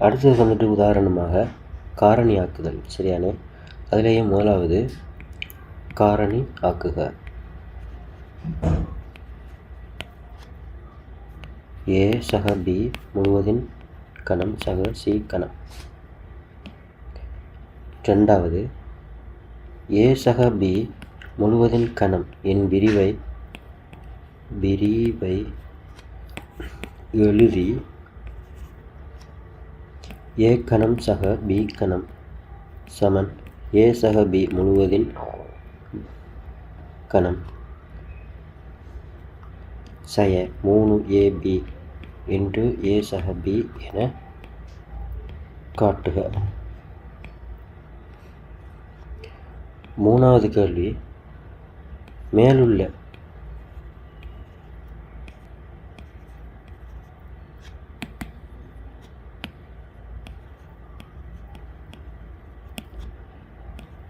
அடுத்தது வந்துட்டு உதாரணமாக காரணி ஆக்குதல். சரியானே? அதிலேயே முதலாவது காரணி ஆக்குக. ஏ சக பி முழுவதின் கணம் சக சி கணம். இரண்டாவது ஏ சக பி முழுவதின் கணம் என் விரிவை எழுதி ஏ கணம் சக பி கணம் சமன் ஏ சக பி முழுவதின் கணம் சய 3ab இன்டு ஏ சக பி என காட்டுக. மூணாவது கேள்வி, மேலுள்ள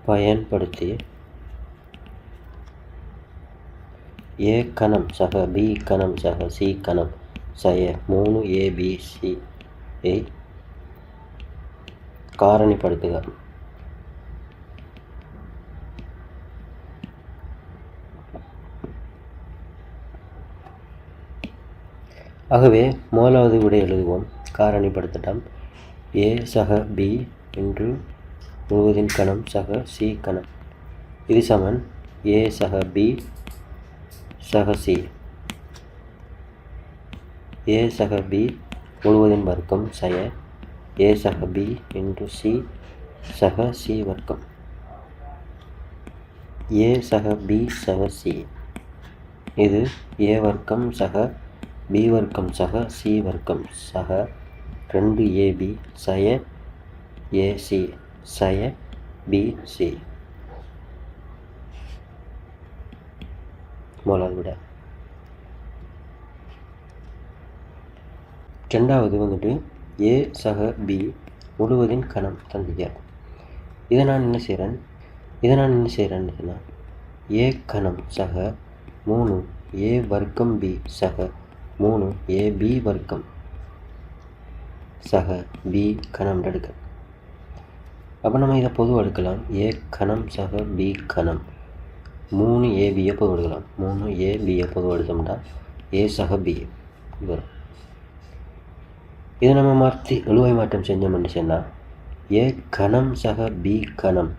பயன்படுத்தி ஏ கணம் சக பி கணம் சக சி கணம் சய 3abc ஐ காரணிப்படுத்துக. ஆகவே முதலாவது விடை எழுதுவோம். காரணிப்படுத்தட்டம். ஏ சக பி இன்று முழுவதின் கணம் சக சி கணம் இது சமன் ஏ சக பி சக சி. ஏ சக பி முழுவதின் வர்க்கம் சய ஏ சக பி இன்டு சி சக சி வர்க்கம். ஏ சக பி சக சி இது ஏ வர்க்கம் சக பி வர்க்கம் சக சி வர்க்கம் சக 2ab சய ஏசி சய பிசி. முதலாவது விட. ரெண்டாவது வந்துட்டு ஏ சக பி முழுவதின் கணம் தந்திருக்கார். இதை நான் என்ன செய்கிறேன்னு சொன்னால் ஏ கணம் சக 3 ஏ வர்க்கம் பி சக 3 ab வர்க்கம் சக பி கணம் எடுக்க. அப்போ நம்ம இதை பொதுவாக எடுக்கலாம். ஏ கணம் சக பி கணம் 3ab பொதுவாக எடுக்கலாம். 3ab பொதுவாக எடுத்தோம்னா ஏ சக பி வரும். இதை நம்ம மாற்றி எழுவை மாற்றம் செஞ்சோம்னு சொன்னால் ஏ கணம் சக பி கணம்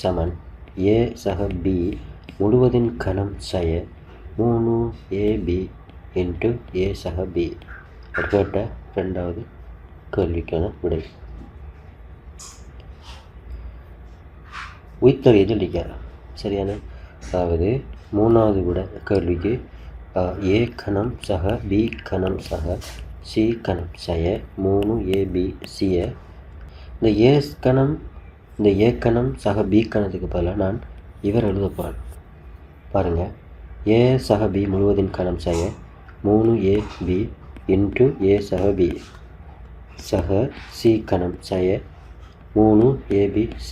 சமன் ஏ சக பி முழுவதின் கணம் சய 3ab இன்ட்டு ஏ சக பி. கேட்ட ரெண்டாவது கேள்விக்கான விடை. உயிர்த்தொகையை சொல்லிக்கார். சரியான? அதாவது மூணாவது விட கேள்விக்கு ஏ கணம் சக பி கணம் சக சி கணம் சய 3abc. இந்த ஏ கணம் சக பி கணத்துக்கு பதிலாக நான் இவர் எழுத போகிறேன். பாருங்கள், ஏ சக பி முழுவதின் கணம் சய 3ab இன்ட்டு ஏ சக பி சக சி கணம் சய 3abc.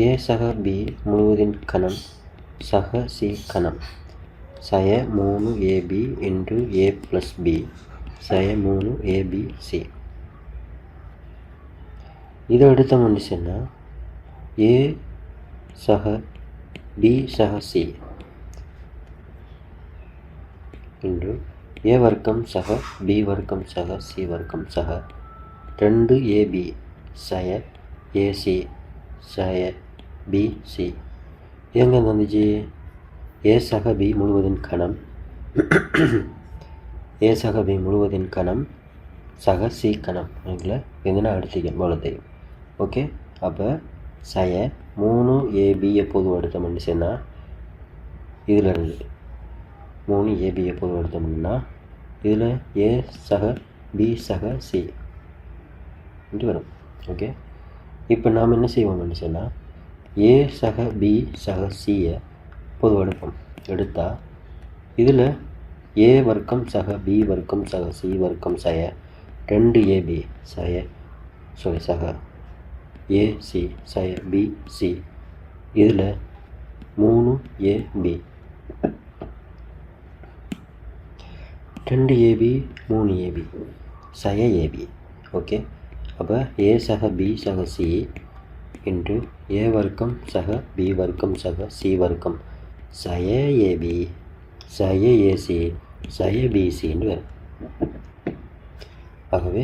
ஏ சக பி முழுவதின் கணம் சக சி கணம் சய 3ab இன்டு ஏ ப்ளஸ் பி சய 3abc. இதை எடுத்தோம்னு சொன்னால் ஏ சக பி சக சி இன்டு ஏ வர்க்கம் சக பி வர்க்கம் சக சி வர்க்கம் சக 2ab சய ஏசி சய பிசி. எங்கே வந்துச்சு? ஏ சக பி முழுவதின் கணம் ஏ சக பி முழுவதின் கணம் சக சி கணம் எங்களை எங்கன்னா எடுத்துக்கணும் போலத்தையும். ஓகே, அப்போ சய 3ab எப்போதும் எடுத்தோம்னு சொன்னால் இதில் இருந்து 3ab எப்போதும் எடுத்தோம்னா இதில் ஏ சக பி சக சி வரும். ஓகே, இப்போ நாம் என்ன செய்வோம்னு சொன்னால் ஏ சக பி சக சியை பொதுவாக எடுப்போம். எடுத்தால் இதில் ஏ வர்க்கம் சக பி வர்க்கம் சக சி வர்க்கம் சய 2ab சக ஏசி சய பிசி. இதில் 3ab 2ab 3ab சய ஏபி. ஓகே, அப்போ ஏ சக பி சக சி இன்ட்டு ஏ வர்க்கம் சக பி வர்க்கம் சக சி வர்க்கம் சய ஏபி சய ஏசி சய பிசின்னு வரும். ஆகவே